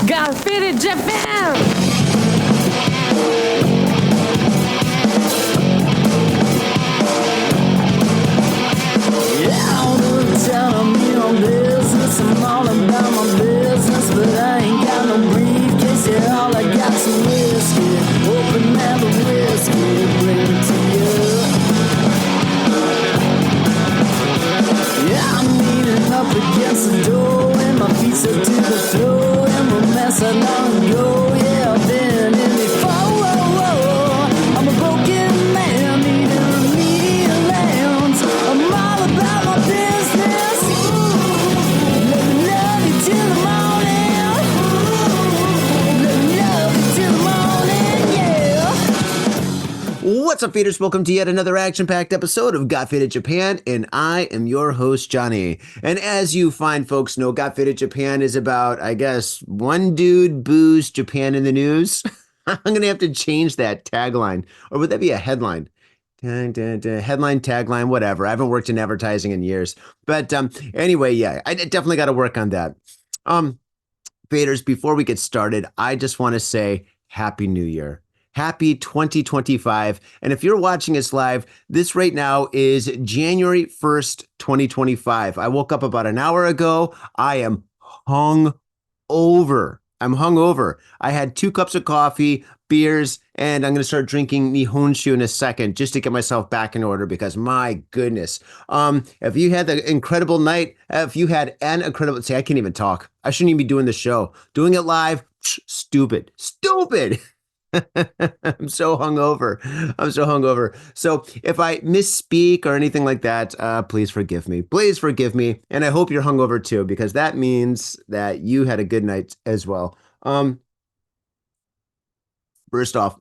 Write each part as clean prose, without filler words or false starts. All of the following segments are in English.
Got fitted Japan! Yeah, all the time I'm on business. I'm all about my business, but I ain't got no briefcase. Yeah, all I got's some whiskey. Open now the whiskey, bring it to you. Yeah, I'm leaning up against the door, and my feet are to the floor, and my mess I don't go. Yeah, I've been in before. I'm a broken man, needing remedial lands. I'm all about my business. Let me love you till the morning. Let me love you till the morning, yeah. What's up, feeders? Welcome to yet another action-packed episode of Got Fitted Japan, and I am your host, Johnny. And as you fine folks know, Got Fitted Japan is about, I guess, one dude boos Japan in the news. I'm going to have to change that tagline. Or would that be a headline? Headline, tagline, whatever. I haven't worked in advertising in years. But anyway, yeah, I definitely got to work on that. Faders, before we get started, I just want to say Happy New Year. Happy 2025. And if you're watching us live, this right now is January 1st, 2025. I woke up about an hour ago. I am hung over. I'm hungover. I had 2 cups of coffee, beers, and I'm going to start drinking Nihonshu in a second just to get myself back in order because my goodness. If you had the incredible night, if you had an incredible, see, I can't even talk. I shouldn't even be doing the show. Doing it live, stupid. I'm so hungover. So if I misspeak or anything like that, please forgive me. Please forgive me. And I hope you're hungover too, because that means that you had a good night as well. First off,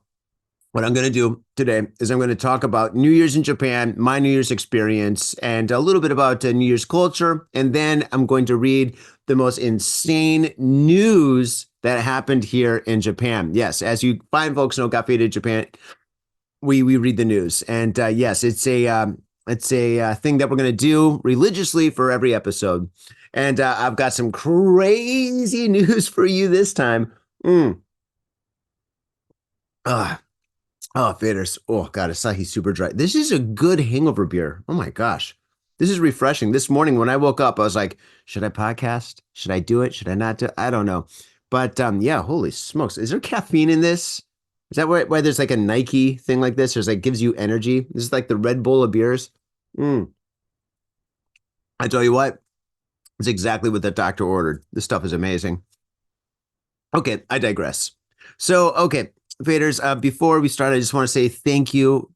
what I'm going to do today is I'm going to talk about New Year's in Japan, my New Year's experience, and a little bit about New Year's culture. And then I'm going to read the most insane news that happened here in Japan. Yes, as you fine folks know, Got Faded Japan, we read the news. And yes, it's a thing that we're going to do religiously for every episode. And I've got some crazy news for you this time. Oh, faders. Oh, God, Asahi Super Dry. This is a good hangover beer. Oh, my gosh. This is refreshing. This morning when I woke up, I was like, should I podcast? Should I do it? Should I not do it? I don't know. But yeah, holy smokes. Is there caffeine in this? Is that why there's like a Nike thing like this? There's like gives you energy. This is like the Red Bull of beers. I tell you what, it's exactly what the doctor ordered. This stuff is amazing. Okay, I digress. So, okay, faders, before we start, I just want to say thank you.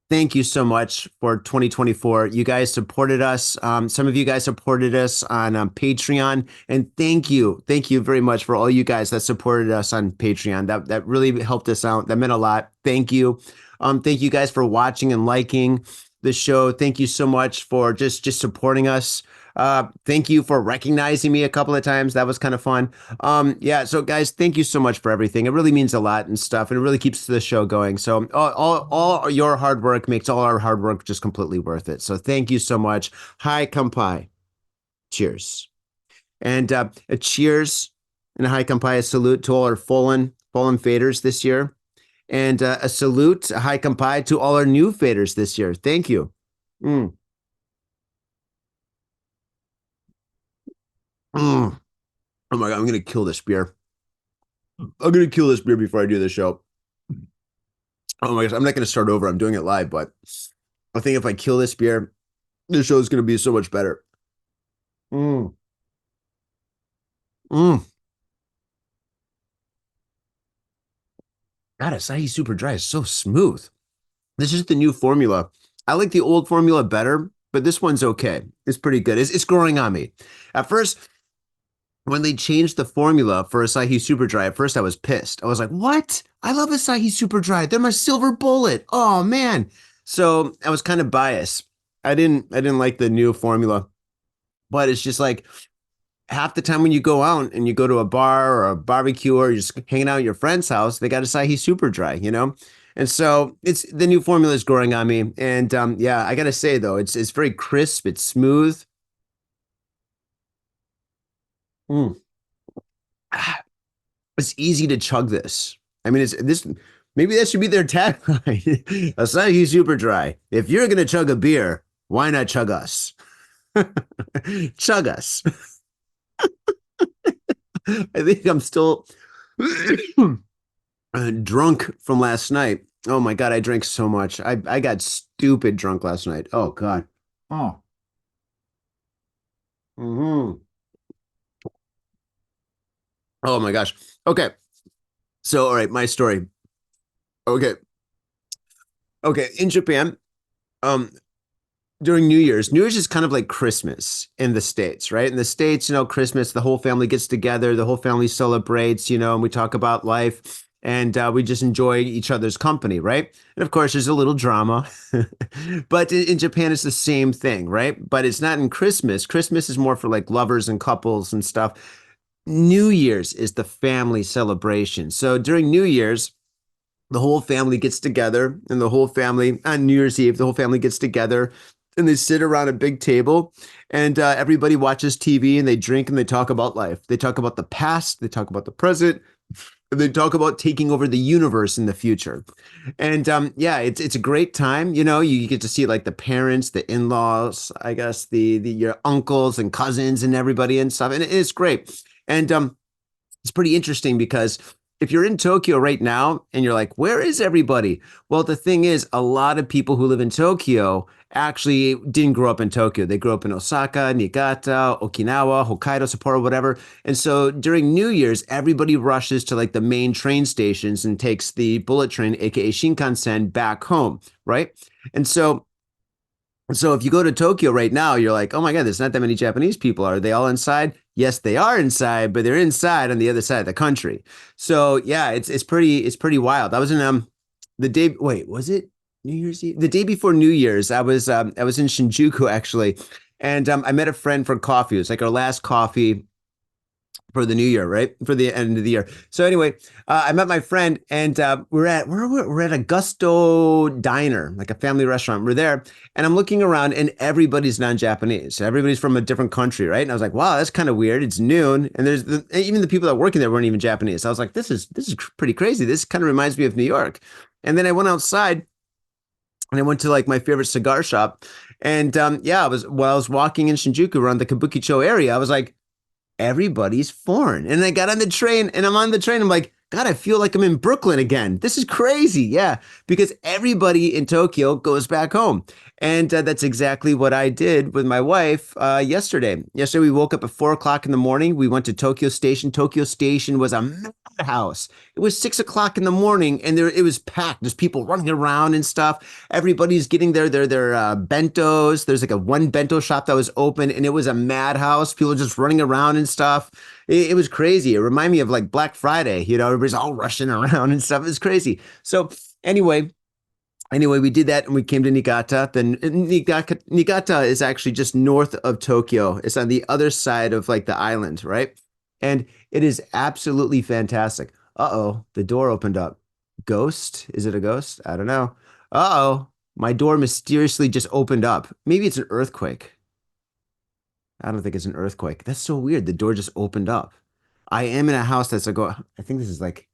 Thank you so much for 2024. You guys supported us. Some of you guys supported us on Patreon, and thank you very much for all you guys that supported us on Patreon. That really helped us out. That meant a lot. Thank you. Thank you guys for watching and liking the show. Thank you so much for just supporting us. Thank you for recognizing me a couple of times. That was kind of fun. Yeah, so guys, thank you so much for everything. It really means a lot and stuff, and it really keeps the show going. So all your hard work makes all our hard work just completely worth it. So thank you so much. Hi, kampai. Cheers. And a cheers and a hi, kampai, a salute to all our fallen faders this year. And a salute, a hi, kampai, to all our new faders this year. Thank you. Oh my God, I'm going to kill this beer. I'm going to kill this beer before I do the show. Oh my gosh, I'm not going to start over. I'm doing it live, but I think if I kill this beer, the show is going to be so much better. God, Asahi Super Dry is so smooth. This is the new formula. I like the old formula better, but this one's okay. It's pretty good. It's growing on me. At first, when they changed the formula for Asahi Super Dry, at first I was pissed. I was like, what? I love Asahi Super Dry. They're my silver bullet. Oh, man. So I was kind of biased. I didn't like the new formula, but it's just like half the time when you go out and you go to a bar or a barbecue or you're just hanging out at your friend's house, they got Asahi Super Dry, you know? And so it's the new formula is growing on me. And yeah, I got to say, though, it's very crisp. It's smooth. It's easy to chug this. I mean, it's this. Maybe that should be their tagline. Asahi Super Dry. If you're gonna chug a beer, why not chug us? Chug us. I think I'm still drunk from last night. Oh my God, I drank so much. I got stupid drunk last night. Oh God. Oh. Hmm. Oh my gosh. Okay. So, all right, my story. Okay. Okay. In Japan, um, during New Year's, New Year's is kind of like Christmas in the States, right? In the States, Christmas, the whole family gets together, the whole family celebrates, and we talk about life and we just enjoy each other's company, right? And of course, there's a little drama, but in Japan, it's the same thing, right? But it's not in Christmas. Christmas is more for like lovers and couples and stuff. New Year's is the family celebration. So during New Year's, the whole family gets together and the whole family on New Year's Eve, the whole family gets together and they sit around a big table and everybody watches TV and they drink and they talk about life. They talk about the past, they talk about the present, and they talk about taking over the universe in the future. And yeah, it's a great time. You get to see like the parents, the in-laws, I guess the your uncles and cousins and everybody and stuff. And it's great. And it's pretty interesting because if you're in Tokyo right now and you're like, where is everybody? Well, the thing is, a lot of people who live in Tokyo actually didn't grow up in Tokyo. They grew up in Osaka, Niigata, Okinawa, Hokkaido, Sapporo, whatever. And so during New Year's, everybody rushes to like the main train stations and takes the bullet train, aka Shinkansen, back home, right? And so if you go to Tokyo right now, you're like, oh my God, there's not that many Japanese people. Are they all inside? Yes, they are inside, but they're inside on the other side of the country. So yeah, it's pretty wild. I was in the day wait, was it New Year's Eve? The day before New Year's, I was in Shinjuku actually, and I met a friend for coffee. It was like our last coffee for the new year, right? For the end of the year. So anyway, I met my friend, and we're at a Gusto Diner, like a family restaurant. We're there, and I'm looking around, and everybody's non-Japanese. Everybody's from a different country, right? And I was like, wow, that's kind of weird. It's noon, and even the people that are working there weren't even Japanese. So I was like, this is pretty crazy. This kind of reminds me of New York. And then I went outside. And I went to like my favorite cigar shop, and yeah, while I was walking in Shinjuku around the Kabukicho area, I was like, everybody's foreign. And I got on the train and I'm on the train. I'm like, God, I feel like I'm in Brooklyn again. This is crazy. Yeah. Because everybody in Tokyo goes back home. And that's exactly what I did with my wife yesterday. Yesterday, we woke up at 4 o'clock in the morning. We went to Tokyo Station. Tokyo Station was a madhouse. It was 6 o'clock in the morning and it was packed. There's people running around and stuff. Everybody's getting their bentos. There's like a one bento shop that was open and it was a madhouse. People just running around and stuff. It was crazy. It reminded me of like Black Friday. Everybody's all rushing around and stuff. It's crazy. So anyway, we did that and we came to Niigata. Then Niigata is actually just north of Tokyo. It's on the other side of like the island, right? And it is absolutely fantastic. Uh-oh, the door opened up. Ghost? Is it a ghost? I don't know. Uh-oh, my door mysteriously just opened up. Maybe it's an earthquake. I don't think it's an earthquake. That's so weird. The door just opened up. I am in a house that's like, I think this is like,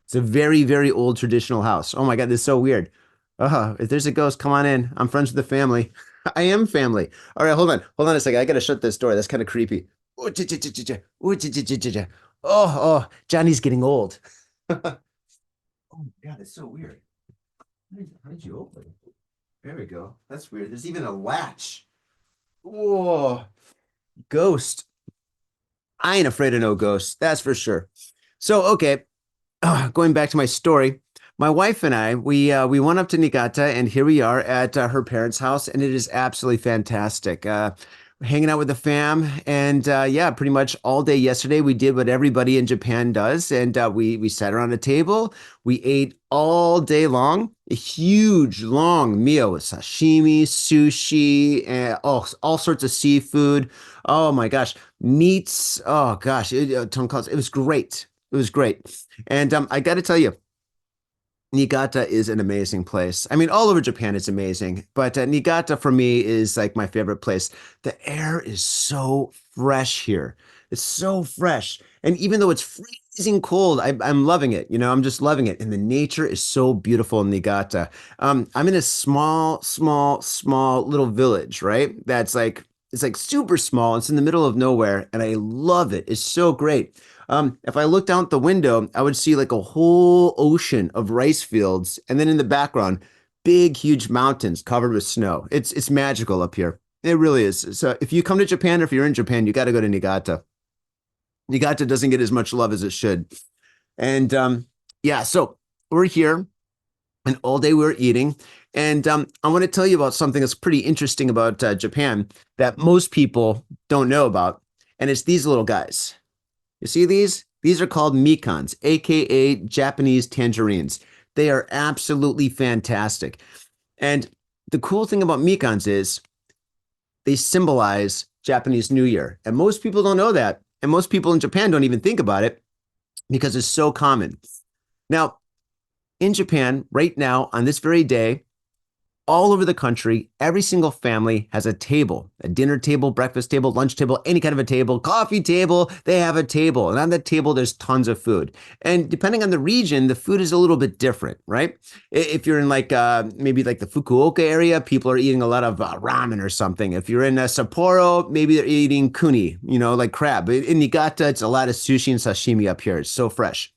it's a very, very old traditional house. Oh my God, this is so weird. If there's a ghost, come on in. I'm friends with the family. I am family. All right, hold on. Hold on a second. I gotta shut this door. That's kind of creepy. Ooh, cha, cha, cha, cha, cha. Ooh, cha, cha, cha, cha, cha. Oh, Johnny's getting old. Oh my God, that's so weird. How did you open it? There we go. That's weird. There's even a latch. Whoa, ghost. I ain't afraid of no ghosts. That's for sure. So, okay, going back to my story, my wife and I, we went up to Niigata, and here we are at her parents' house, and it is absolutely fantastic. Hanging out with the fam, and yeah, pretty much all day yesterday we did what everybody in Japan does, and we sat around a table, we ate all day long, a huge long meal with sashimi, sushi, and all sorts of seafood. Oh my gosh, meats. Oh gosh, tonkatsu. It was great. It was great. And I got to tell you, Niigata is an amazing place. I mean, all over Japan it's amazing, but Niigata for me is like my favorite place. The air is so fresh here. It's so fresh. And even though it's freezing cold. I'm loving it. I'm just loving it. And the nature is so beautiful in Niigata. I'm in a small little village, right? It's like super small. It's in the middle of nowhere, and I love it. It's so great. If I looked out the window, I would see like a whole ocean of rice fields, and then in the background, big, huge mountains covered with snow. It's magical up here. It really is. So if you come to Japan, or if you're in Japan, you got to go to Niigata. Niigata doesn't get as much love as it should. And yeah, so we're here, and all day we're eating. And I want to tell you about something that's pretty interesting about Japan that most people don't know about. And it's these little guys. You see these? These are called MIKANs, aka Japanese tangerines. They are absolutely fantastic. And the cool thing about MIKANs is they symbolize Japanese New Year. And most people don't know that. And most people in Japan don't even think about it because it's so common. Now, in Japan, right now, on this very day, all over the country, every single family has a table, a dinner table, breakfast table, lunch table, any kind of a table, coffee table. They have a table. And on that table, there's tons of food. And depending on the region, the food is a little bit different, right? If you're in like maybe like the Fukuoka area, people are eating a lot of ramen or something. If you're in Sapporo, maybe they're eating kuni, like crab. In Niigata, it's a lot of sushi and sashimi up here. It's so fresh.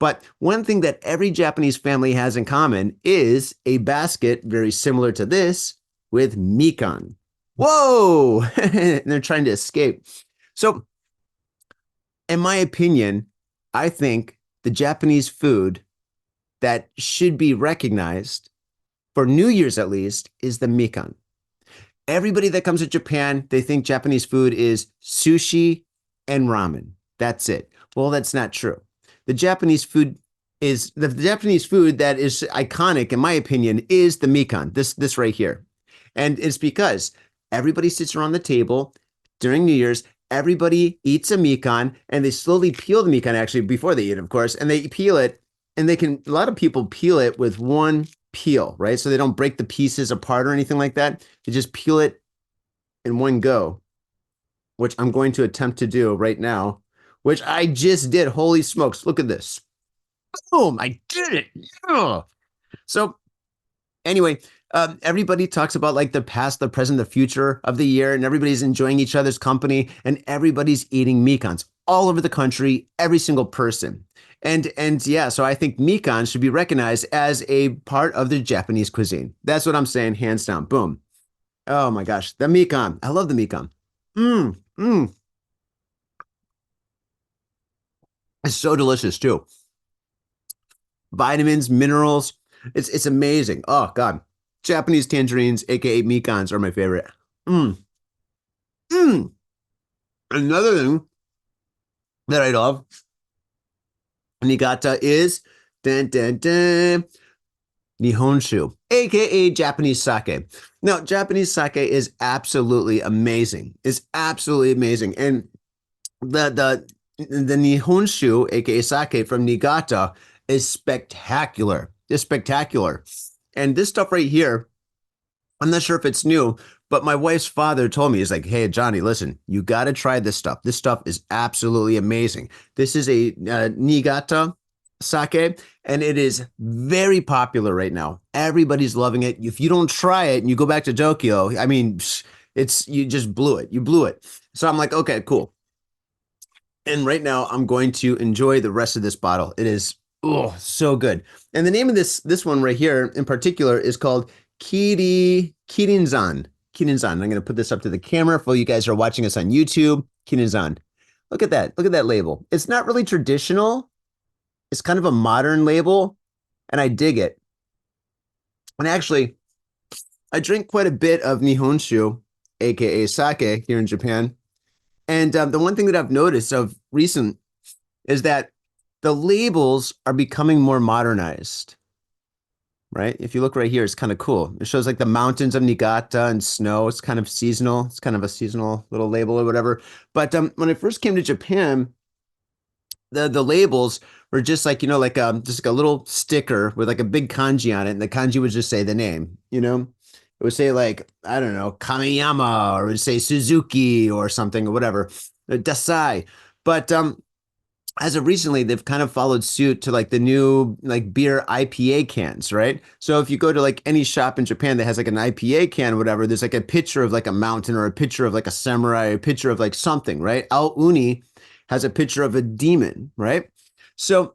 But one thing that every Japanese family has in common is a basket very similar to this with mikan. Whoa! And they're trying to escape. So, in my opinion, I think the Japanese food that should be recognized for New Year's at least is the mikan. Everybody that comes to Japan, they think Japanese food is sushi and ramen. That's it. Well, that's not true. The Japanese food that is iconic, in my opinion, is the mikan, this right here. And it's because everybody sits around the table during New Year's, everybody eats a mikan, and they slowly peel the mikan, actually, before they eat it, of course, and they peel it, and a lot of people peel it with one peel, right? So they don't break the pieces apart or anything like that. They just peel it in one go, which I'm going to attempt to do right now, which I just did. Holy smokes, look at this. Boom, I did it. Yeah. So anyway, everybody talks about like the past, the present, the future of the year, and everybody's enjoying each other's company, and everybody's eating mikans all over the country, every single person. And yeah, so I think mikan should be recognized as a part of the Japanese cuisine. That's what I'm saying, hands down. Boom. Oh my gosh, the mikan. I love the mikan. Mmm, mmm. It's so delicious too. Vitamins, minerals. It's amazing. Oh God. Japanese tangerines, aka mikans, are my favorite. Mm. Mm. Another thing that I love, Niigata, is dun, dun, dun, Nihonshu, aka Japanese sake. Now, Japanese sake is absolutely amazing. It's absolutely amazing. And the Nihonshu, aka sake from Niigata, is spectacular. It's spectacular. And this stuff right here, I'm not sure if it's new, but my wife's father told me, he's like, hey, Johnny, listen, you got to try this stuff. This stuff is absolutely amazing. This is a Niigata sake, and it is very popular right now. Everybody's loving it. If you don't try it and you go back to Tokyo, I mean, you just blew it. You blew it. So I'm like, okay, cool. And right now I'm going to enjoy the rest of this bottle. It is so good. And the name of this one right here in particular is called Kirinzan. Kirinzan. I'm going to put this up to the camera for you guys who are watching us on YouTube. Kirinzan. Look at that. Look at that label. It's not really traditional. It's kind of a modern label, and I dig it. And actually, I drink quite a bit of Nihonshu, aka sake, here in Japan. And the one thing that I've noticed of recent is that the labels are becoming more modernized, right? If you look right here, it's kind of cool. It shows like the mountains of Niigata and snow. It's kind of seasonal. It's kind of a seasonal little label or whatever. But when I first came to Japan, the labels were just like, just like a little sticker with like a big kanji on it. And the kanji would just say the name, It would say like, I don't know, Kamiyama, or it would say Suzuki or something or whatever, Dasai. But as of recently, they've kind of followed suit to like the new like beer IPA cans, right? So if you go to like any shop in Japan that has like an IPA can, or whatever, there's like a picture of like a mountain or a picture of like a samurai, a picture of like something, right? Al Uni has a picture of a demon, right? So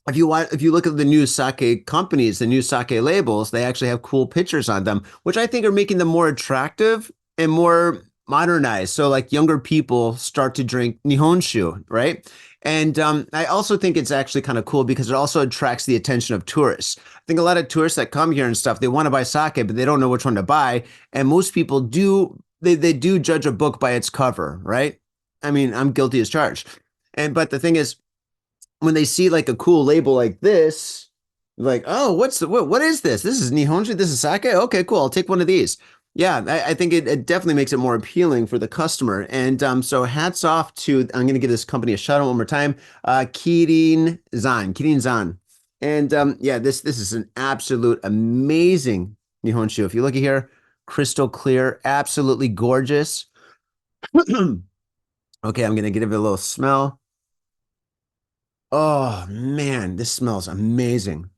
if you look at the new sake companies, the new sake labels, they actually have cool pictures on them, which I think are making them more attractive and more modernized. So like younger people start to drink nihonshu, right? And I also think it's actually kind of cool because it also attracts the attention of tourists. I think a lot of tourists that come here and stuff, they want to buy sake, but they don't know which one to buy. And most people do, they do judge a book by its cover, right? I mean, I'm guilty as charged. But the thing is, when they see like a cool label like this, like, oh, what is this? This is Nihonji. This is sake. Okay, cool. I'll take one of these. Yeah, I think it definitely makes it more appealing for the customer. And so hats off to, I'm going to give this company a shout out one more time, Kirin Zan. And yeah, this is an absolute amazing Nihonshu. If you look at here, crystal clear, absolutely gorgeous. Okay, I'm going to give it a little smell. Oh man, this smells amazing.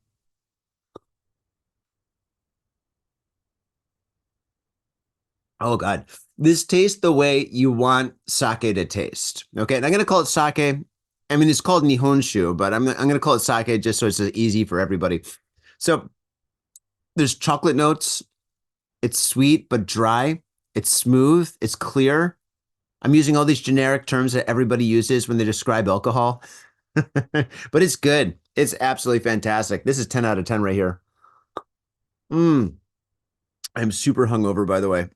Oh God. This tastes the way you want sake to taste. Okay. And I'm gonna call it sake. I mean, it's called Nihonshu, but I'm gonna call it sake just so it's easy for everybody. So there's chocolate notes. It's sweet but dry. It's smooth. It's clear. I'm using all these generic terms that everybody uses when they describe alcohol, but it's good. It's absolutely fantastic. This is 10 out of 10 right here. Mm. I'm super hungover, by the way.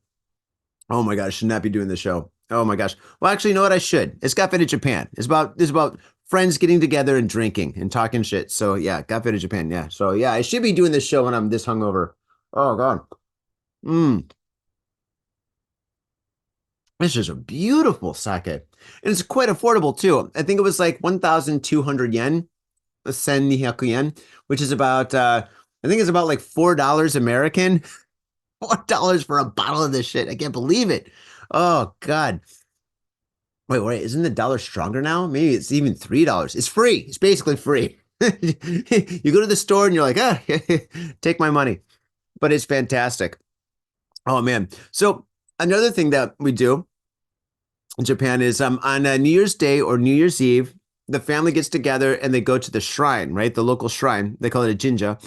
Oh my gosh, should not be doing the show. Oh my gosh. Well, actually, you know what? I should. It's Got Faded Japan. It's about friends getting together and drinking and talking shit. So yeah, Got Faded Japan. Yeah. So yeah, I should be doing this show when I'm this hungover. Oh God. Mm. This is a beautiful sake. And it's quite affordable too. I think it was like 1,200 yen, 1,200 yen, which is about I think it's about like $4 American. $4 for a bottle of this shit. I can't believe it. Oh God. Wait, isn't the dollar stronger now? Maybe it's even $3. It's free. It's basically free. You go to the store and you're like, ah, take my money. But it's fantastic. Oh man. So another thing that we do in Japan is on New Year's Day or New Year's Eve, the family gets together and they go to the shrine, right? The local shrine. They call it a jinja.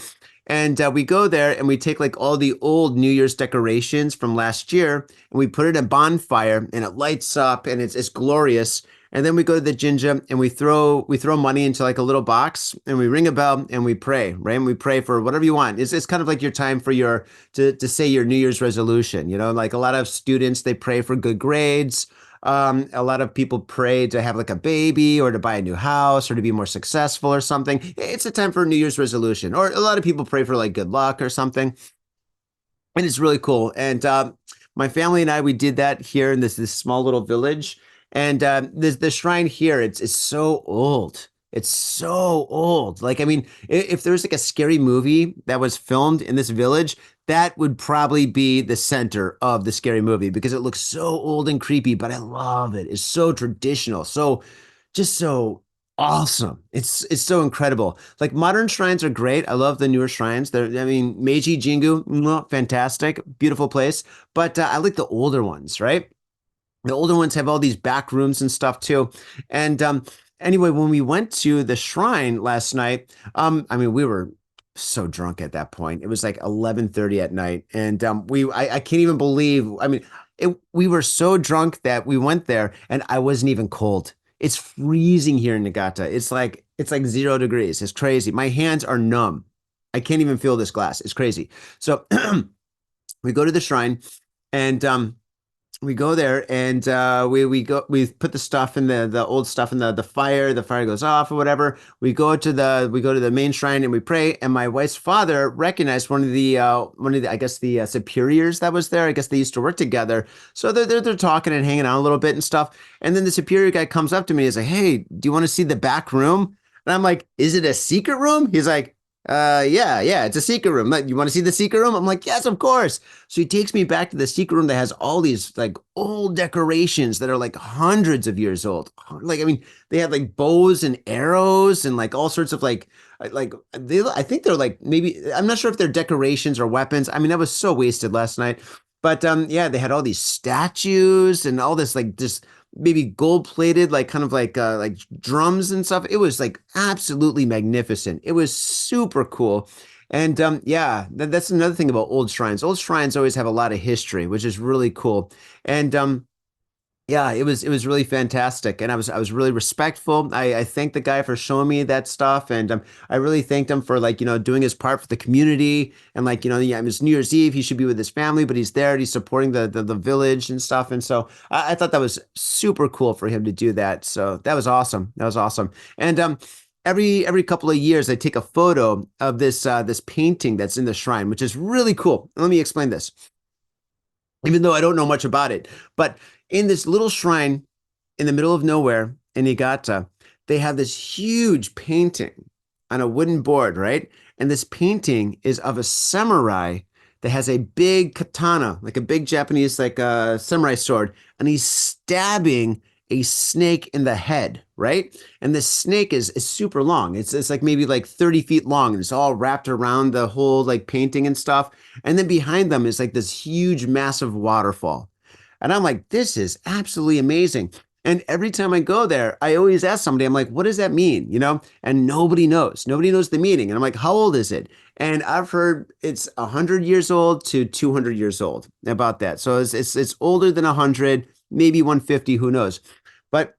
And we go there and we take like all the old New Year's decorations from last year and we put it in a bonfire and it lights up and it's glorious. And then we go to the jinja and we throw money into like a little box and we ring a bell and we pray, right? And we pray for whatever you want. It's kind of like your time for to say your New Year's resolution. You know, like a lot of students, they pray for good grades. A lot of people pray to have like a baby or to buy a new house or to be more successful or something. It's a time for a New Year's resolution. Or a lot of people pray for like good luck or something. And it's really cool. And my family and I, we did that here in this small little village. And the shrine here, it's so old. It's so old. Like, I mean, if there was like a scary movie that was filmed in this village, that would probably be the center of the scary movie because it looks so old and creepy, but I love it. It's so traditional, so just so awesome. It's so incredible. Like modern shrines are great. I love the newer shrines. I mean, Meiji Jingu, fantastic, beautiful place. But I like the older ones, right? The older ones have all these back rooms and stuff too. And anyway, when we went to the shrine last night, I mean, we were so drunk at that point. It was like 11:30 at night, and I can't even believe. I mean, we were so drunk that we went there, and I wasn't even cold. It's freezing here in Niigata. It's like 0 degrees. It's crazy. My hands are numb. I can't even feel this glass. It's crazy. So we go to the shrine, and we go there and we put the stuff in the old stuff in the fire. The fire goes off or whatever. We go to the main shrine and we pray. And my wife's father recognized one of the I guess the superiors that was there. I guess they used to work together. So they're talking and hanging out a little bit and stuff. And then the superior guy comes up to me and is like, "Hey, do you want to see the back room?" And I'm like, "Is it a secret room?" He's like, Yeah, it's a secret room. Like, you want to see the secret room? I'm like, yes, of course. So he takes me back to the secret room that has all these like old decorations that are like hundreds of years old. Like, I mean, they have like bows and arrows and like all sorts of like I think they're like maybe I'm not sure if they're decorations or weapons. I mean, I was so wasted last night. But yeah, they had all these statues and all this like just maybe gold plated like kind of like drums and stuff. It was like absolutely magnificent. It was super cool. And yeah, that's another thing about old shrines. Old shrines always have a lot of history, which is really cool. And yeah, it was really fantastic, and I was really respectful. I thanked the guy for showing me that stuff, and I really thanked him for like doing his part for the community, and like yeah, it was New Year's Eve. He should be with his family, but he's there. And he's supporting the village and stuff, and so I thought that was super cool for him to do that. So that was awesome. That was awesome. And every couple of years, I take a photo of this painting that's in the shrine, which is really cool. Let me explain this even though I don't know much about it. But in this little shrine in the middle of nowhere in Niigata, they have this huge painting on a wooden board, right? And this painting is of a samurai that has a big katana, like a big Japanese like samurai sword, and he's stabbing a snake in the head, right? And this snake is super long. It's like maybe like 30 feet long, and it's all wrapped around the whole like painting and stuff. And then behind them is like this huge, massive waterfall. And I'm like, this is absolutely amazing. And every time I go there, I always ask somebody, I'm like, what does that mean? And nobody knows. Nobody knows the meaning. And I'm like, how old is it? And I've heard it's 100 years old to 200 years old about that. So it's older than 100, maybe 150, who knows? But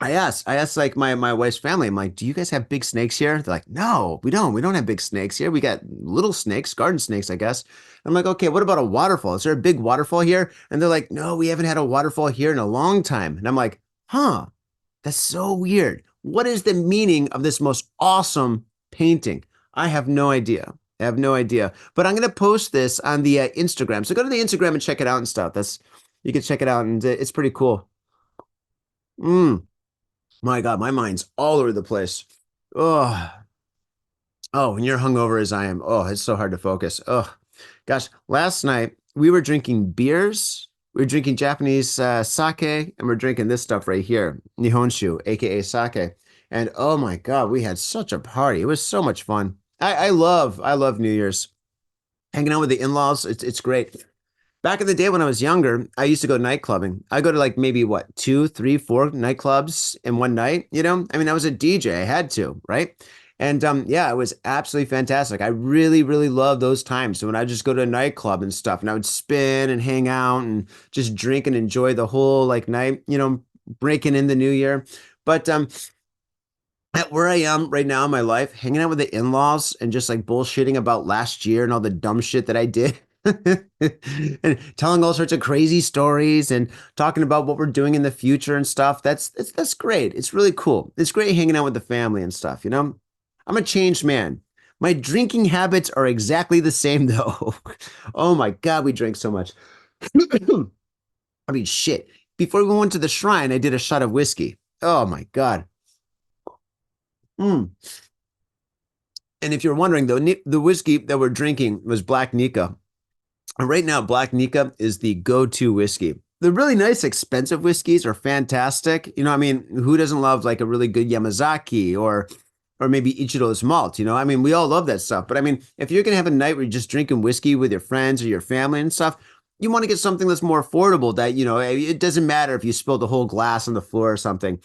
I asked like my wife's family, I'm like, do you guys have big snakes here? They're like, no, we don't. We don't have big snakes here. We got little snakes, garden snakes, I guess. I'm like, okay, what about a waterfall? Is there a big waterfall here? And they're like, no, we haven't had a waterfall here in a long time. And I'm like, huh, that's so weird. What is the meaning of this most awesome painting? I have no idea. I have no idea. But I'm gonna post this on the Instagram. So go to the Instagram and check it out and stuff. That's You can check it out, and it's pretty cool. Mm. My God, my mind's all over the place. Oh, oh, when you're hungover as I am, oh, it's so hard to focus. Oh, gosh, last night we were drinking beers. We were drinking Japanese sake, and we're drinking this stuff right here, Nihonshu, aka sake. And oh my God, we had such a party. It was so much fun. I love New Year's. Hanging out with the in-laws, it's great. Back in the day when I was younger, I used to go night clubbing. I go to like maybe what, two, three, four nightclubs in one night. I mean, I was a DJ. I had to, right? And yeah, it was absolutely fantastic. I really, really love those times. So when I just go to a nightclub and stuff, and I would spin and hang out and just drink and enjoy the whole like night, breaking in the new year. But at where I am right now in my life, hanging out with the in-laws and just like bullshitting about last year and all the dumb shit that I did. And telling all sorts of crazy stories and talking about what we're doing in the future and stuff. That's great. It's really cool. It's great hanging out with the family and stuff. I'm a changed man. My drinking habits are exactly the same though. Oh my God, we drank so much. I mean, shit. Before we went to the shrine, I did a shot of whiskey. Oh my God. Mm. And if you're wondering, the whiskey that we're drinking was Black Nika. And right now, Black Nika is the go-to whiskey. The really nice, expensive whiskeys are fantastic. I mean, who doesn't love like a really good Yamazaki or maybe Ichiro's malt? I mean, we all love that stuff. But I mean, if you're gonna have a night where you're just drinking whiskey with your friends or your family and stuff, you want to get something that's more affordable. That it doesn't matter if you spilled the whole glass on the floor or something.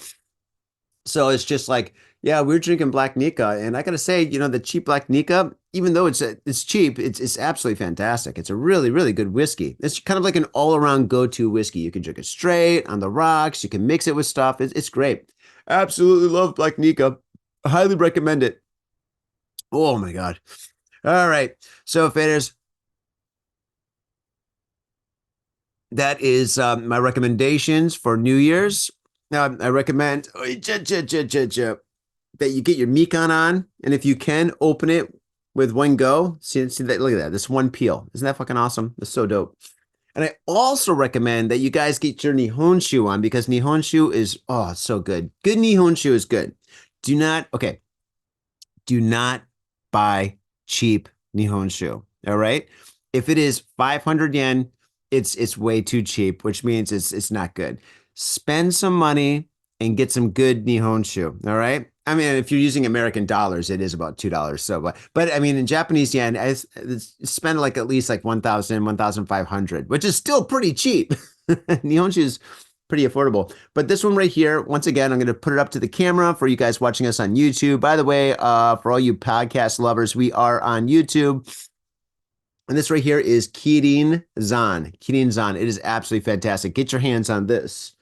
So it's just like, yeah, we're drinking Black Nika, and I gotta say, the cheap Black Nika, even though it's cheap, it's absolutely fantastic. It's a really, really good whiskey. It's kind of like an all-around go-to whiskey. You can drink it straight on the rocks. You can mix it with stuff. It's great. Absolutely love Black Nika. Highly recommend it. Oh my God. All right. So faders, that is my recommendations for New Year's. I recommend that you get your Mikan on, and if you can, open it with one go. See that? Look at that. This one peel. Isn't that fucking awesome? That's so dope. And I also recommend that you guys get your Nihonshu on because Nihonshu is, oh, it's so good. Good Nihonshu is good. Do not buy cheap nihonshu. All right. If it is 500 yen, it's way too cheap, which means it's not good. Spend some money and get some good nihonshu. All right. I mean, if you're using American dollars, it is about $2. So, but I mean, in Japanese yen, I spend like at least like 1,000, 1,500, which is still pretty cheap. Nihonshu is pretty affordable. But this one right here, once again, I'm going to put it up to the camera for you guys watching us on YouTube. By the way, for all you podcast lovers, we are on YouTube. And this right here is Kirin-zan. Kirin-zan. It is absolutely fantastic. Get your hands on this.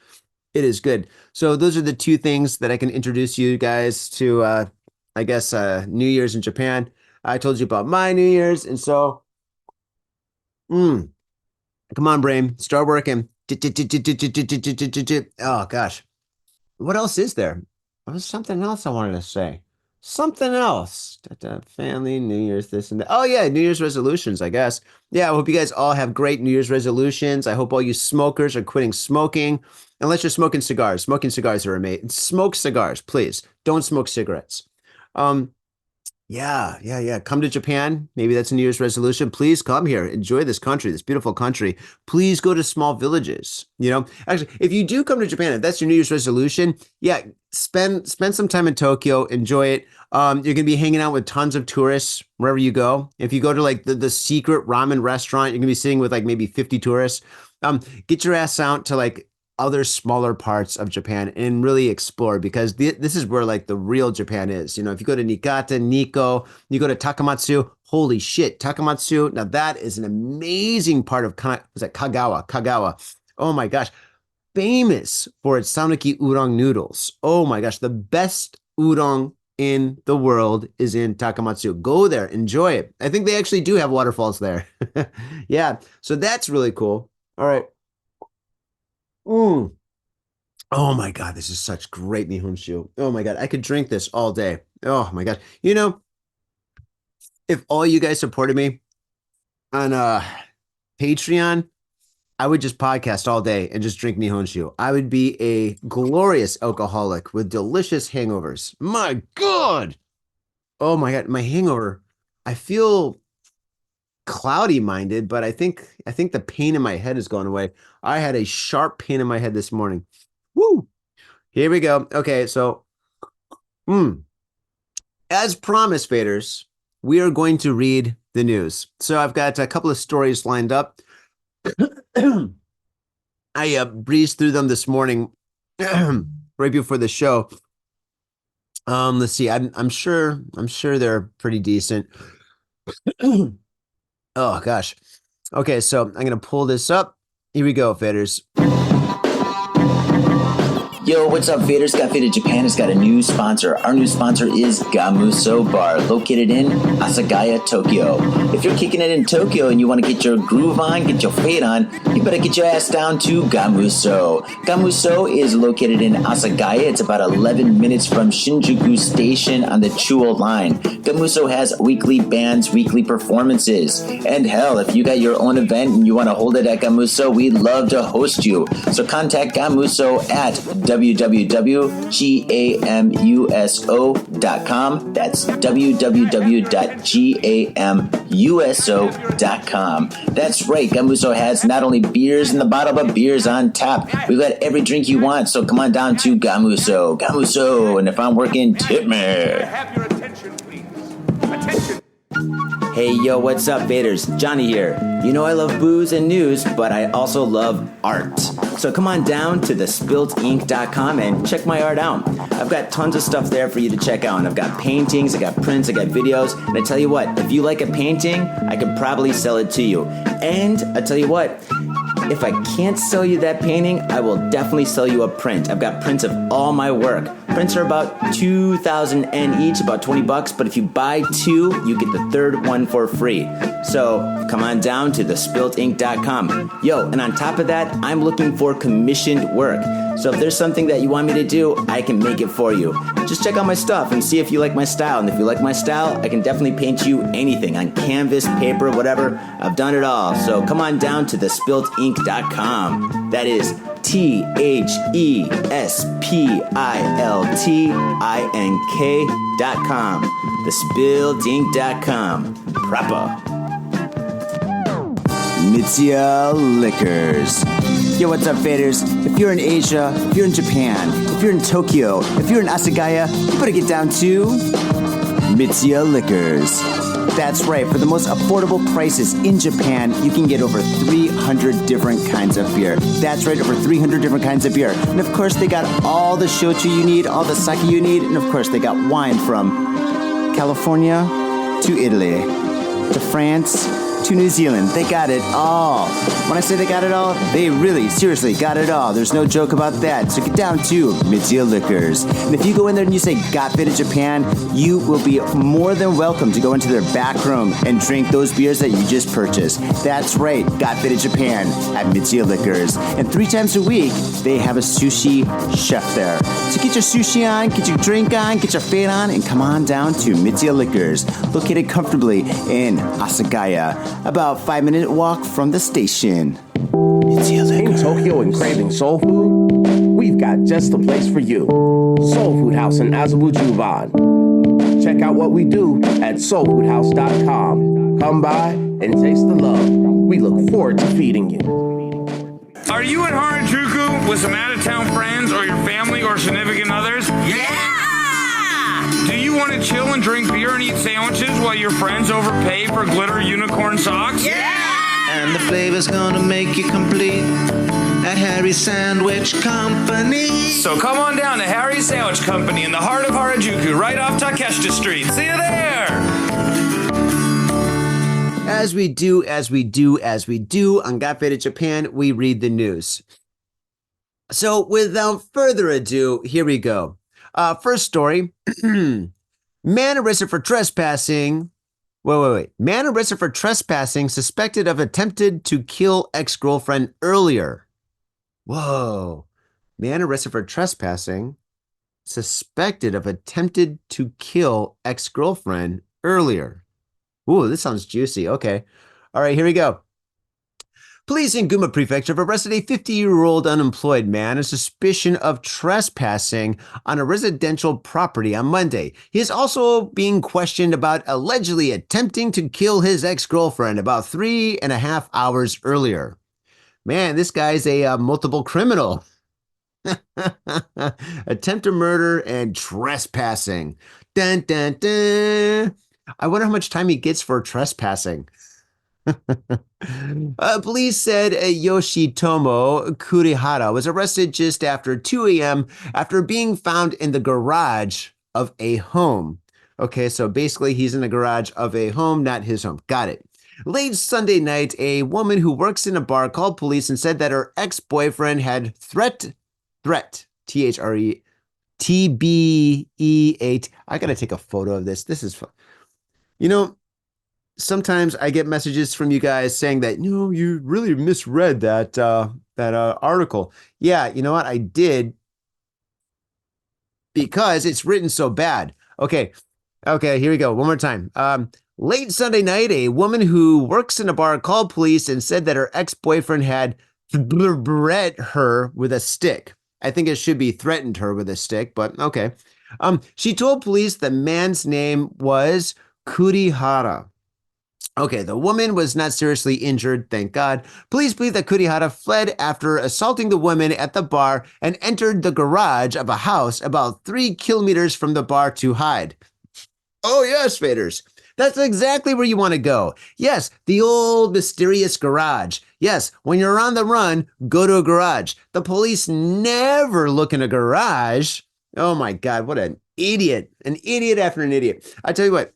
It is good. So those are the two things that I can introduce you guys to, I guess, New Year's in Japan. I told you about my New Year's. And so, come on, brain, start working. Oh, gosh. What else is there? There was something else I wanted to say. Something else. Family, New Year's, this and that. Oh, yeah, New Year's resolutions, I guess. Yeah, I hope you guys all have great New Year's resolutions. I hope all you smokers are quitting smoking. Unless you're smoking cigars. Smoking cigars are amazing. Smoke cigars, please. Don't smoke cigarettes. Yeah. Come to Japan. Maybe that's a New Year's resolution. Please come here. Enjoy this country, this beautiful country. Please go to small villages. Actually, if you do come to Japan, if that's your New Year's resolution, yeah, spend some time in Tokyo. Enjoy it. You're going to be hanging out with tons of tourists wherever you go. If you go to like the secret ramen restaurant, you're going to be sitting with like maybe 50 tourists. Get your ass out to like other smaller parts of Japan and really explore, because this is where like the real Japan is. If you go to Niigata, Nikko, you go to Takamatsu, holy shit, Takamatsu. Now that is an amazing part of, was that Kagawa? Oh my gosh. Famous for its Sanuki udon noodles. Oh my gosh. The best udon in the world is in Takamatsu. Go there, enjoy it. I think they actually do have waterfalls there. Yeah. So that's really cool. All right. Oh my God, this is such great nihonshu. Oh my God, I could drink this all day. Oh my God. If all you guys supported me on Patreon, I would just podcast all day and just drink nihonshu. I would be a glorious alcoholic with delicious hangovers. My God. Oh my God, my hangover. I feel cloudy minded, but I think the pain in my head has gone away. I had a sharp pain in my head this morning. Woo! Here we go. Okay, so as promised, faders, we are going to read the news. So I've got a couple of stories lined up. I breezed through them this morning right before the show. Let's see. I'm sure they're pretty decent. Oh gosh. Okay, so I'm gonna pull this up. Here we go, faders. Yo, what's up, faders? Got Faded Japan has got a new sponsor. Our new sponsor is Gamuso Bar, located in Asagaya, Tokyo. If you're kicking it in Tokyo and you want to get your groove on, get your fade on, you better get your ass down to Gamuso. Gamuso is located in Asagaya. It's about 11 minutes from Shinjuku Station on the Chuo line. Gamuso has weekly bands, weekly performances. And hell, if you got your own event and you want to hold it at Gamuso, we'd love to host you. So contact Gamuso at www.gamuso.com. That's www.gamuso.com. That's right, Gamuso has not only beers in the bottle, but beers on tap. We've got every drink you want, so come on down to Gamuso. Gamuso, and if I'm working, tip me. Have your attention, please. Attention. Hey, yo, what's up, faders? Johnny here. You know I love booze and news, but I also love art. So come on down to thespiltinc.com and check my art out. I've got tons of stuff there for you to check out. I've got paintings, I got prints, I got videos. And I tell you what, if you like a painting, I could probably sell it to you. And I tell you what, if I can't sell you that painting, I will definitely sell you a print. I've got prints of all my work. Prints are about 2,000 yen each, about $20. But if you buy two, you get the third one for free. So come on down to thespiltinc.com. Yo, and on top of that, I'm looking for commissioned work. So if there's something that you want me to do, I can make it for you. Just check out my stuff and see if you like my style. And if you like my style, I can definitely paint you anything on canvas, paper, whatever. I've done it all. So come on down to thespiltinc.com. That is TheSpiltInk.com. TheSpiltInk.com. Proper. Mitsuya Liquors. Yo, what's up, faders? If you're in Asia, if you're in Japan, if you're in Tokyo, if you're in Asagaya, you better get down to Mitsuya Liquors. That's right, for the most affordable prices in Japan, you can get over 300 different kinds of beer. That's right, over 300 different kinds of beer. And of course, they got all the shochu you need, all the sake you need, and of course, they got wine from California to Italy to France to New Zealand. They got it all. When I say they got it all, they really, seriously got it all. There's no joke about that. So get down to Mitsuya Liquors. And if you go in there and you say, got fit in Japan, you will be more than welcome to go into their back room and drink those beers that you just purchased. That's right, got fit in Japan at Mitsuya Liquors. And 3 times a week, they have a sushi chef there. So get your sushi on, get your drink on, get your fade on, and come on down to Mitsuya Liquors, located comfortably in Asagaya, about 5-minute walk from the station. In Tokyo and craving soul food? We've got just the place for you. Soul Food House in Azabu-Juban. Check out what we do at soulfoodhouse.com. Come by and taste the love. We look forward to feeding you. Are you in Harajuku with some out-of-town friends or your family or significant others? Yeah! Do you want to chill and drink beer and eat sandwiches while your friends overpay for glitter unicorn socks? Yeah! And the flavor's gonna make you complete at Harry's Sandwich Company. So come on down to Harry's Sandwich Company in the heart of Harajuku, right off Takeshita Street. See you there! As we do on Got Faded Japan, we read the news. So without further ado, here we go. First story, man arrested for trespassing. Wait. Man arrested for trespassing, suspected of attempted to kill ex-girlfriend earlier. Whoa. Man arrested for trespassing, suspected of attempted to kill ex-girlfriend earlier. Ooh, this sounds juicy. Okay. All right, here we go. Police in Gunma Prefecture have arrested a 50-year-old unemployed man on suspicion of trespassing on a residential property on Monday. He is also being questioned about allegedly attempting to kill his ex-girlfriend about 3.5 hours earlier. Man, this guy's a multiple criminal. Attempted murder and trespassing. Dun, dun, dun. I wonder how much time he gets for trespassing. Police said Yoshitomo Kurihara was arrested just after 2 a.m. after being found in the garage of a home. Okay, so basically he's in the garage of a home, not his home. Got it. Late Sunday night, a woman who works in a bar called police and said that her ex-boyfriend had threat, T-B-E-8. I gotta take a photo of this. This is fun. You know, sometimes I get messages from you guys saying that, you really misread that article. Yeah, you know what? I did, because it's written so bad. Okay, here we go. One more time. Late Sunday night, a woman who works in a bar called police and said that her ex-boyfriend had threatened her with a stick. I think it should be threatened her with a stick, but okay. She told police the man's name was Kurihara. Okay, the woman was not seriously injured, thank God. Police believe that Kurihara fled after assaulting the woman at the bar and entered the garage of a house about 3 kilometers from the bar to hide. Oh yes, faders. That's exactly where you want to go. Yes, the old mysterious garage. Yes, when you're on the run, go to a garage. The police never look in a garage. Oh my God, what an idiot. An idiot after an idiot. I tell you what.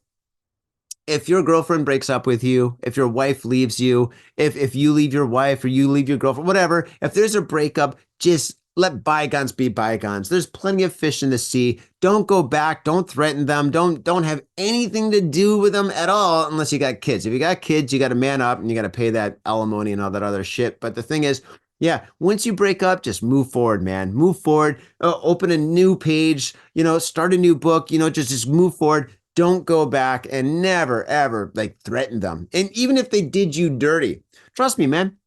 If your girlfriend breaks up with you, if your wife leaves you, if you leave your wife or you leave your girlfriend, whatever, if there's a breakup, just let bygones be bygones. There's plenty of fish in the sea. Don't go back. Don't threaten them. Don't have anything to do with them at all unless you got kids. If you got kids, you got to man up and you got to pay that alimony and all that other shit. But the thing is, yeah, once you break up, just move forward, man. Move forward. Open a new page. Start a new book. Just move forward. Don't go back and never, ever threaten them. And even if they did you dirty, trust me, man,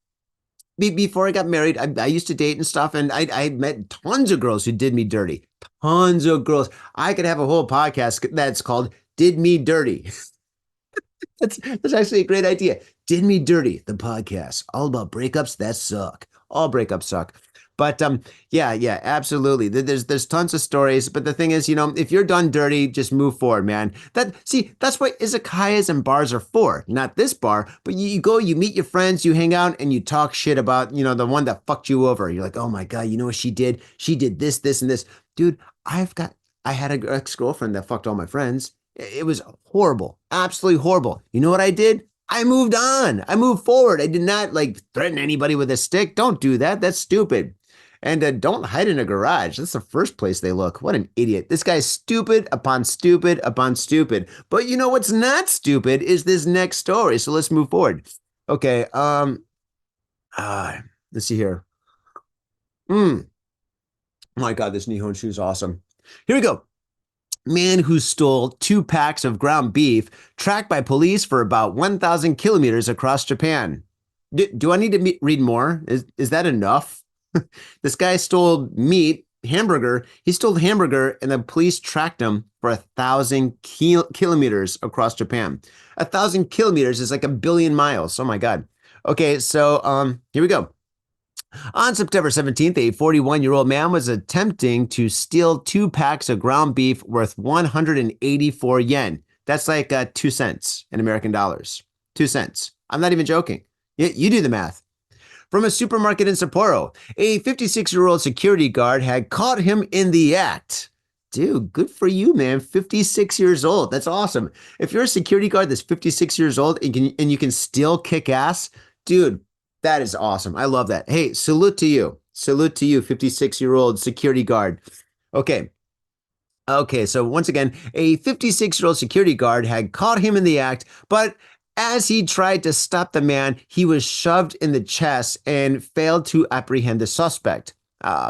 before I got married, I used to date and stuff, and I met tons of girls who did me dirty. Tons of girls. I could have a whole podcast that's called "Did Me Dirty." That's actually a great idea. Did Me Dirty, the podcast, all about breakups that suck. All breakups suck. But yeah, absolutely. There's tons of stories. But the thing is, if you're done dirty, just move forward, man. That's what izakayas and bars are for. Not this bar, but you go, you meet your friends, you hang out, and you talk shit about, the one that fucked you over. You're like, oh my God, you know what she did? She did this, this, and this. Dude, I had an ex-girlfriend that fucked all my friends. It was horrible, absolutely horrible. You know what I did? I moved on. I moved forward. I did not threaten anybody with a stick. Don't do that. That's stupid. And don't hide in a garage. That's the first place they look. What an idiot. This guy's stupid upon stupid upon stupid. But you know what's not stupid is this next story. So let's move forward. Okay. Let's see here. Oh my God, this Nihon shoe is awesome. Here we go. Man who stole 2 packs of ground beef tracked by police for about 1,000 kilometers across Japan. Do I need to read more? Is that enough? This guy stole meat, hamburger. He stole hamburger, and the police tracked him for 1,000 kilometers across Japan. 1,000 kilometers is like 1 billion miles. Oh my God. Okay, so here we go. On September 17th, a 41-year-old man was attempting to steal 2 packs of ground beef worth 184 yen. That's like 2 cents in American dollars. 2 cents. I'm not even joking. You do the math. From a supermarket in Sapporo, a 56-year-old security guard had caught him in the act. Dude, good for you, man. 56 years old. That's awesome. If you're a security guard that's 56 years old and you can still kick ass, dude, that is awesome. I love that. Hey, salute to you. Salute to you, 56-year-old security guard. Okay, so once again, a 56-year-old security guard had caught him in the act, but as he tried to stop the man, he was shoved in the chest and failed to apprehend the suspect.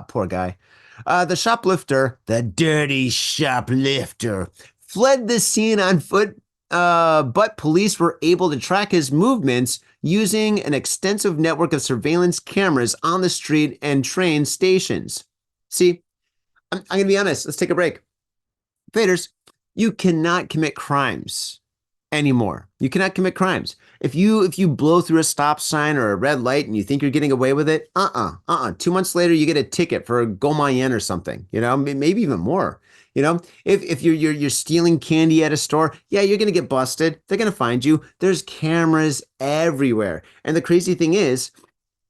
Poor guy. The shoplifter, the dirty shoplifter, fled the scene on foot, but police were able to track his movements using an extensive network of surveillance cameras on the street and train stations. See, I'm going to be honest. Let's take a break. Faders, you cannot commit crimes anymore. You cannot commit crimes. If you blow through a stop sign or a red light and you think you're getting away with it, 2 months later you get a ticket for goma yen or something, maybe even more. If you're stealing candy at a store, yeah, you're going to get busted. They're going to find you. There's cameras everywhere. And the crazy thing is,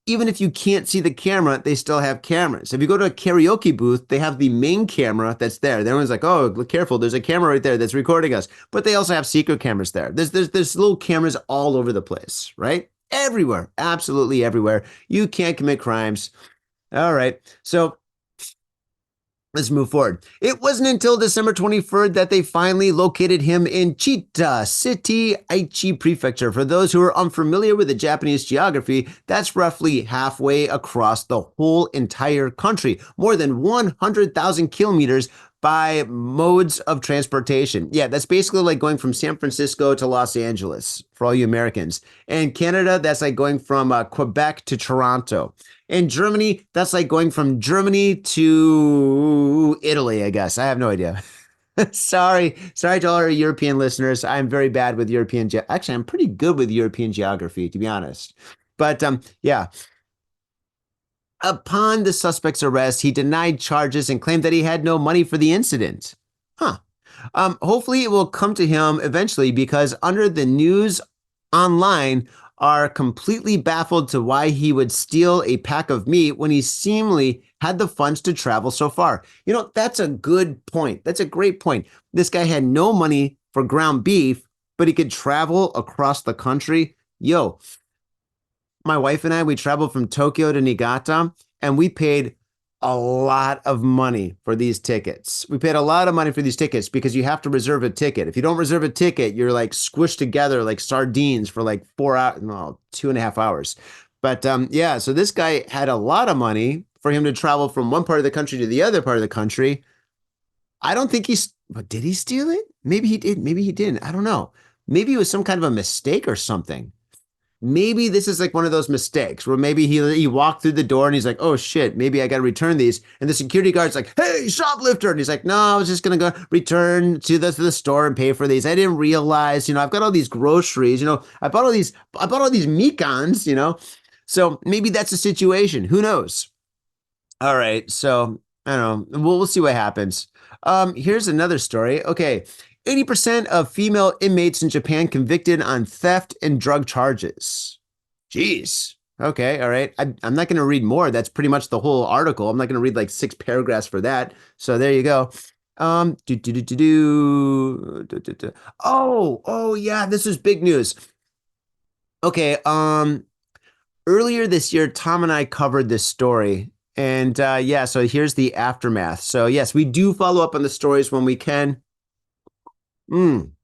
even if you can't see the camera, they still have cameras. If you go to a karaoke booth, they have the main camera that's there. Everyone's like, oh, look careful. There's a camera right there that's recording us. But they also have secret cameras there. There's little cameras all over the place, right? Everywhere. Absolutely everywhere. You can't commit crimes. All right. So let's move forward. It wasn't until December 23rd that they finally located him in Chita City, Aichi Prefecture. For those who are unfamiliar with the Japanese geography, that's roughly halfway across the whole entire country, more than 100,000 kilometers by modes of transportation. Yeah, that's basically like going from San Francisco to Los Angeles for all you Americans. And Canada, that's like going from Quebec to Toronto. In Germany, that's like going from Germany to Italy, I guess. I have no idea. Sorry to all our European listeners. I'm very bad with European. Actually, I'm pretty good with European geography, to be honest. But yeah. Upon the suspect's arrest, he denied charges and claimed that he had no money for the incident. Hopefully it will come to him eventually, because under the news online are completely baffled to why he would steal a pack of meat when he seemingly had the funds to travel so far. That's a good point. That's a great point. This guy had no money for ground beef, but he could travel across the country. Yo, my wife and I, we traveled from Tokyo to Niigata, and we paid a lot of money for these tickets. We paid a lot of money for these tickets because you have to reserve a ticket. If you don't reserve a ticket, you're like squished together like sardines for like 4 hours, no, 2.5 hours. But yeah, so this guy had a lot of money for him to travel from one part of the country to the other part of the country. I don't think but did he steal it? Maybe he did. Maybe he didn't. I don't know. Maybe it was some kind of a mistake or something. maybe this is like one of those mistakes where maybe he walked through the door and he's like, oh shit, maybe I got to return these. And the security guard's like, hey, shoplifter. And he's like, no, I was just going to go return to the store and pay for these. I didn't realize, I've got all these groceries, I bought all these MIKANS. So maybe that's a situation. Who knows? All right. So I don't know. We'll see what happens. Here's another story. Okay. 80% of female inmates in Japan convicted on theft and drug charges. Jeez. Okay. All right. I'm not going to read more. That's pretty much the whole article. I'm not going to read like 6 paragraphs for that. So there you go. Oh, yeah. This is big news. Okay. Earlier this year, Tom and I covered this story. And so here's the aftermath. So yes, we do follow up on the stories when we can. I'm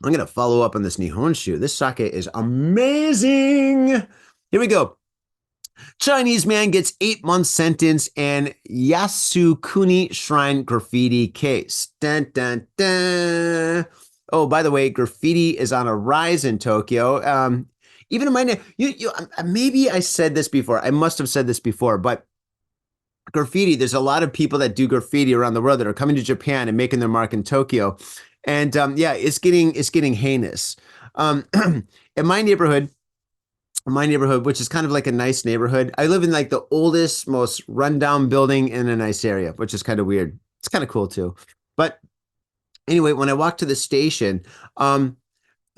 going to follow up on this Nihonshu. This sake is amazing. Here we go. Chinese man gets 8-month sentence and Yasukuni Shrine graffiti case. Dun, dun, dun. Oh, by the way, graffiti is on a rise in Tokyo. Even in my maybe I said this before. I must have said this before, but graffiti, there's a lot of people that do graffiti around the world that are coming to Japan and making their mark in Tokyo. And it's getting heinous. In my neighborhood, which is kind of like a nice neighborhood, I live in like the oldest, most rundown building in a nice area, which is kind of weird. It's kind of cool too. But anyway, when I walked to the station,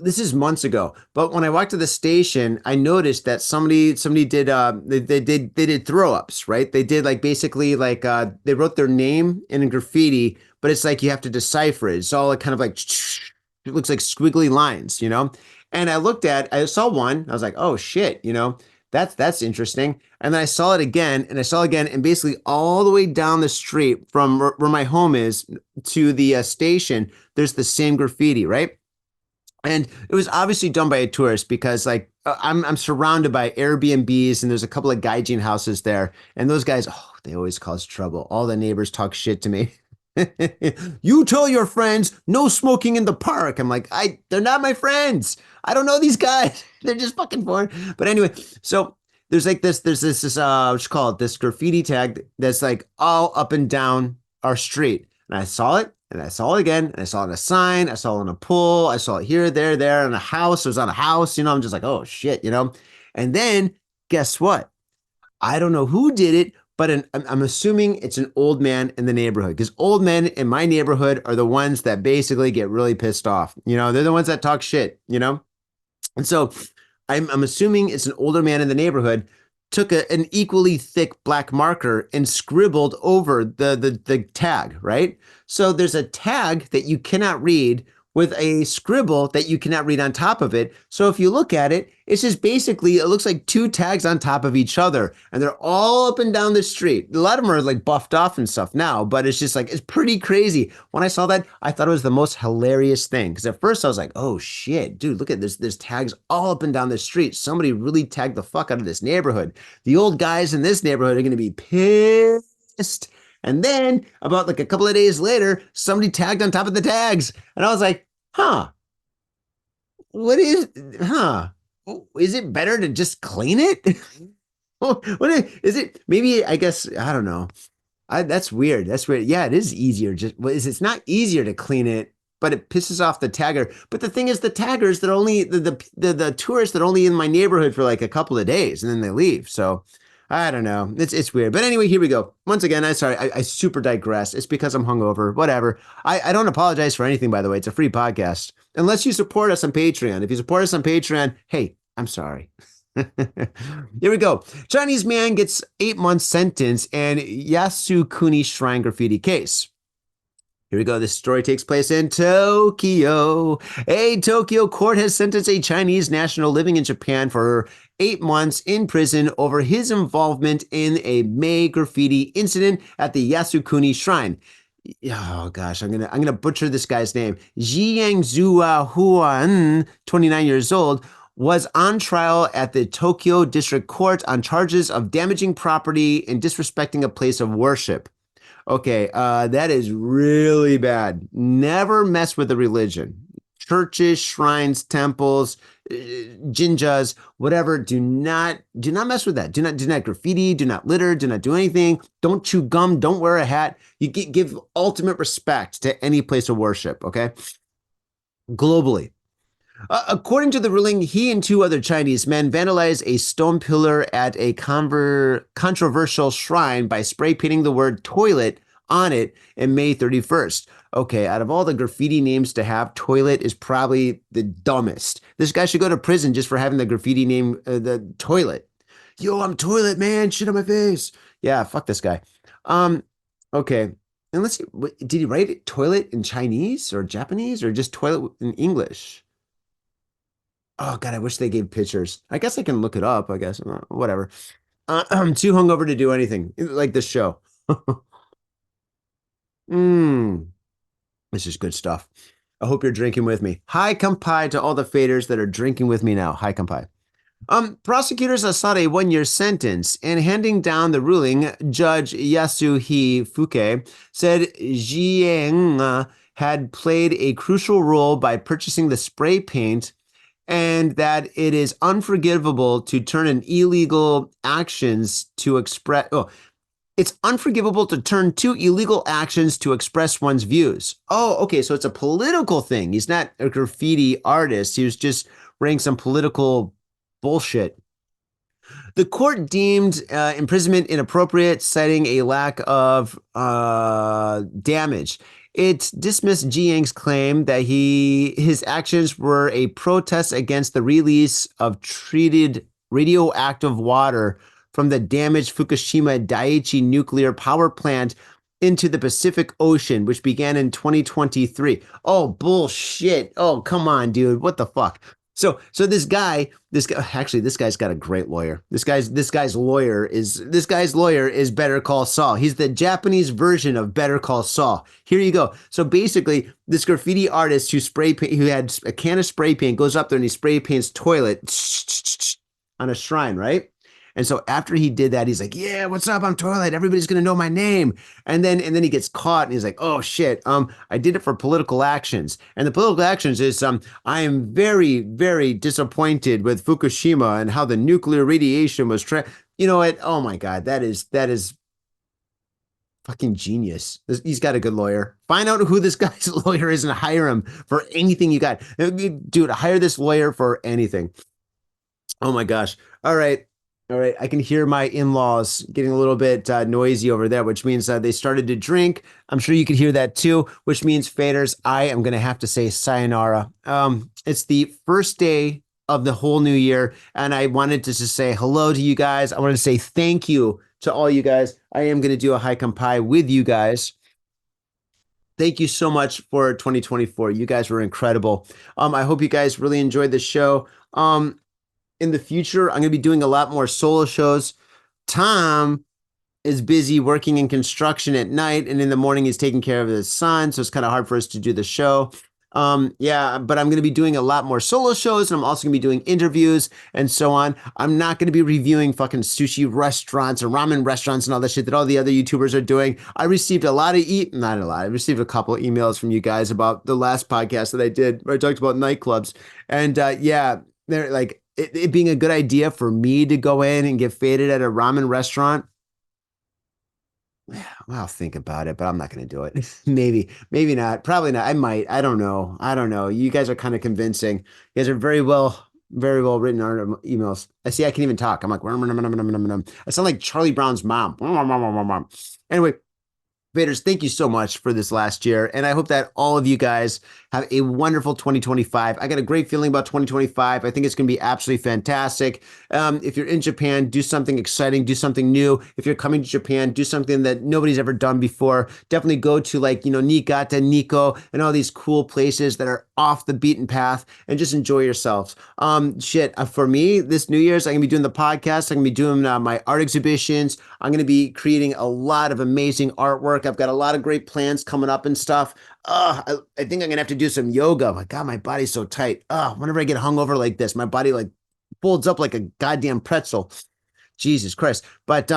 this is months ago, but when I walked to the station, I noticed that somebody did they did throw ups, right? They did like basically like they wrote their name in a graffiti, but it's like you have to decipher it. It's all kind of like it looks like squiggly lines, And I saw one, I was like, oh shit, that's interesting. And then I saw it again, and basically all the way down the street from where my home is to the station, there's the same graffiti, right? And it was obviously done by a tourist because like I'm surrounded by Airbnbs and there's a couple of gaijin houses there. And those guys, they always cause trouble. All the neighbors talk shit to me. You tell your friends no smoking in the park. I'm like, they're not my friends. I don't know these guys. They're just fucking foreign. But anyway, so there's this what you call it, this graffiti tag that's like all up and down our street. And I saw it. And I saw it again, and I saw it on a sign, I saw it on a pole, I saw it here, there, on a house. It was on a house, I'm just like, oh shit, And then guess what? I don't know who did it, but I'm assuming it's an old man in the neighborhood because old men in my neighborhood are the ones that basically get really pissed off. They're the ones that talk shit, And so I'm assuming it's an older man in the neighborhood took an equally thick black marker and scribbled over the tag, right? So there's a tag that you cannot read with a scribble that you cannot read on top of it. So if you look at it, it's just basically, it looks like 2 tags on top of each other and they're all up and down the street. A lot of them are like buffed off and stuff now, but it's just like, it's pretty crazy. When I saw that, I thought it was the most hilarious thing. Because at first I was like, oh shit, dude, look at this. There's tags all up and down the street. Somebody really tagged the fuck out of this neighborhood. The old guys in this neighborhood are going to be pissed. And then about like a couple of days later, somebody tagged on top of the tags. And I was like, is it better to just clean it? What is it? Maybe, I guess, I don't know. That's weird. That's weird. Yeah, it is easier. It's not easier to clean it, but it pisses off the tagger. But the thing is, the taggers that only the tourists that only in my neighborhood for like a couple of days and then they leave. So I don't know. It's weird. But anyway, here we go. Once again, I super digress. It's because I'm hungover. Whatever. I don't apologize for anything, by the way. It's a free podcast. Unless you support us on Patreon. If you support us on Patreon, hey, I'm sorry. Here we go. Chinese man gets 8-month sentence and Yasukuni Shrine graffiti case. Here we go. This story takes place in Tokyo. A Tokyo court has sentenced a Chinese national living in Japan for 8 months in prison over his involvement in a May graffiti incident at the Yasukuni Shrine. Oh gosh, I'm gonna butcher this guy's name. Jiangzhua Huan, 29 years old, was on trial at the Tokyo District Court on charges of damaging property and disrespecting a place of worship. Okay, that is really bad. Never mess with a religion. Churches, shrines, temples. jinjas, whatever. Do not mess with that. Do not graffiti. Do not litter. Do not do anything. Don't chew gum. Don't wear a hat. You give ultimate respect to any place of worship. Okay, globally. According to the ruling, he and two other Chinese men vandalized a stone pillar at a controversial shrine by spray painting the word toilet on it in May 31st. Okay, out of all the graffiti names to have, toilet is probably the dumbest. This guy should go to prison just for having the graffiti name, the toilet. Yo, I'm toilet, man. Shit on my face. Yeah, fuck this guy. Okay. And let's see, did he write it toilet in Chinese or Japanese or just toilet in English? Oh God, I wish they gave pictures. I guess I can look it up. I guess whatever. I'm too hungover to do anything like this show. This is good stuff. I hope you're drinking with me. Hi, kampai to all the faders that are drinking with me now. Hi, kampai. Prosecutors sought a 1-year sentence, and handing down the ruling, Judge Yasuhi Fuke said Jiang had played a crucial role by purchasing the spray paint, and that it is unforgivable to turn an illegal actions to express. Oh, it's unforgivable to turn to illegal actions to express one's views. Oh, okay. So it's a political thing. He's not a graffiti artist. He was just writing some political bullshit. The court deemed imprisonment inappropriate, citing a lack of damage. It dismissed Jiang's claim that his actions were a protest against the release of treated radioactive water from the damaged Fukushima Daiichi nuclear power plant into the Pacific Ocean, which began in 2023. Oh, bullshit. Oh, come on, dude. What the fuck? So this guy, actually, this guy's got a great lawyer. This guy's lawyer is Better Call Saul. He's the Japanese version of Better Call Saul. Here you go. So basically, this graffiti artist who had a can of spray paint goes up there and he spray paints toilet on a shrine, right? And so after he did that, he's like, yeah, what's up? I'm toilet. Everybody's going to know my name. And then he gets caught and he's like, oh shit. I did it for political actions. And the political actions is, I am very, very disappointed with Fukushima and how the nuclear radiation was you know what? Oh my God. That is fucking genius. He's got a good lawyer. Find out who this guy's lawyer is and hire him for anything you got. Dude, hire this lawyer for anything. Oh my gosh. All right. I can hear my in-laws getting a little bit noisy over there, which means they started to drink. I'm sure you could hear that too, which means faders, I am going to have to say sayonara. It's the first day of the whole new year, and I wanted to just say hello to you guys. I wanted to say thank you to all you guys. I am going to do a high kampai with you guys. Thank you so much for 2024. You guys were incredible. I hope you guys really enjoyed the show. In the future, I'm going to be doing a lot more solo shows. Tom is busy working in construction at night, and in the morning he's taking care of his son, so it's kind of hard for us to do the show. But I'm going to be doing a lot more solo shows, and I'm also going to be doing interviews and so on. I'm not going to be reviewing fucking sushi restaurants or ramen restaurants and all that shit that all the other YouTubers are doing. I received I received a couple of emails from you guys about the last podcast that I did where I talked about nightclubs. And they're like, it being a good idea for me to go in and get faded at a ramen restaurant. Well, I'll think about it, but I'm not going to do it. Maybe not. Probably not. I might. I don't know. You guys are kind of convincing. You guys are very well written emails. I see I can even talk. I'm like, I sound like Charlie Brown's mom. Anyway, Faders, thank you so much for this last year. And I hope that all of you guys have a wonderful 2025. I got a great feeling about 2025. I think it's going to be absolutely fantastic. If you're in Japan, do something exciting, do something new. If you're coming to Japan, do something that nobody's ever done before. Definitely go to Niigata, Nikko, and all these cool places that are off the beaten path and just enjoy yourselves. For me, this New Year's, I'm going to be doing the podcast. I'm going to be doing my art exhibitions. I'm going to be creating a lot of amazing artwork. I've got a lot of great plans coming up and stuff. I think I'm going to have to do some yoga. My God, my body's so tight. Whenever I get hungover like this, my body folds up like a goddamn pretzel. Jesus Christ. But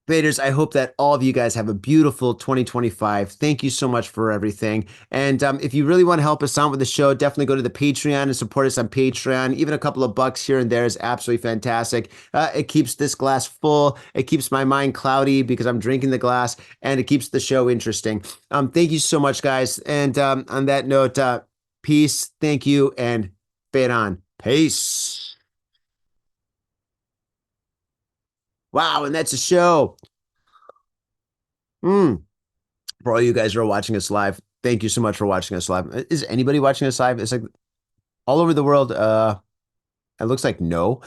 Faders, I hope that all of you guys have a beautiful 2025. Thank you so much for everything. And if you really want to help us out with the show, definitely go to the Patreon and support us on Patreon. Even a couple of bucks here and there is absolutely fantastic. It keeps this glass full. It keeps my mind cloudy because I'm drinking the glass, and it keeps the show interesting. Thank you so much, guys. And on that note, peace, thank you, and fade on. Peace. Wow, and that's a show. For all you guys who are watching us live, thank you so much for watching us live. Is anybody watching us live? It's like all over the world. It looks like no.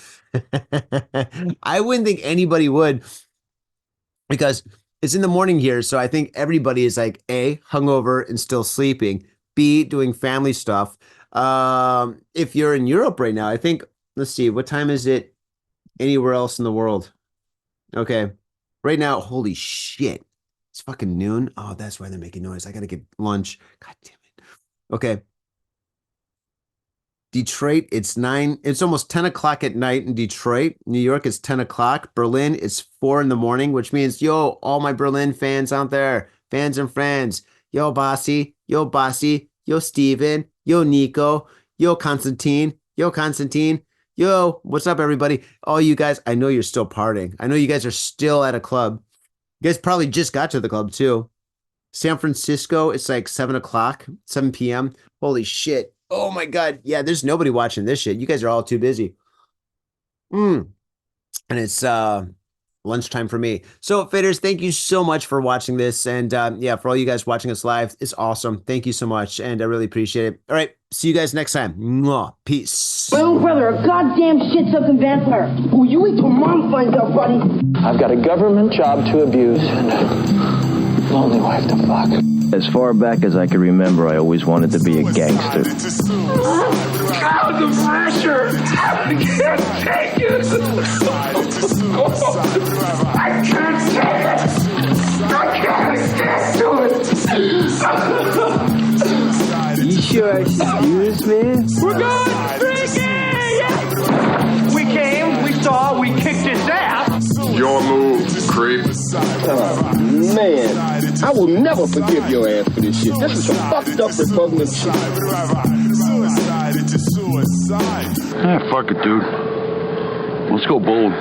I wouldn't think anybody would, because it's in the morning here. So I think everybody is like A, hungover and still sleeping, B, doing family stuff. If you're in Europe right now, I think, let's see, what time is it anywhere else in the world? Okay. Right now, holy shit. It's fucking noon. Oh, that's why they're making noise. I got to get lunch. God damn it. Okay. Detroit, it's almost 10 o'clock at night in Detroit. New York, it's 10 o'clock. Berlin, it's 4 in the morning, which means, yo, all my Berlin fans out there, fans and friends. Yo, Bossy, yo, Steven, yo, Nico, yo, Constantine. Yo, what's up, everybody? All you guys, I know you're still partying. I know you guys are still at a club. You guys probably just got to the club, too. San Francisco, it's like 7 p.m. Holy shit. Oh, my God. Yeah, there's nobody watching this shit. You guys are all too busy. And it's lunchtime for me. So, Faders, thank you so much for watching this. And yeah, for all you guys watching us live, it's awesome. Thank you so much. And I really appreciate it. All right. See you guys next time. Mwah. Peace. My own brother, a goddamn shit-sucking vampire. Who you wait till mom finds out, buddy. I've got a government job to abuse and a lonely wife to fuck. As far back as I can remember, I always wanted to be a gangster. God, the pressure! I can't take it! I can't take it! I can't stand to it! You sure excuse me? We're going freaking! We came, we saw, we kicked his ass! Your move, creep. Oh, man. I will never forgive your ass for this shit. This is some fucked up repugnant shit. Fuck it, dude. Let's go bold.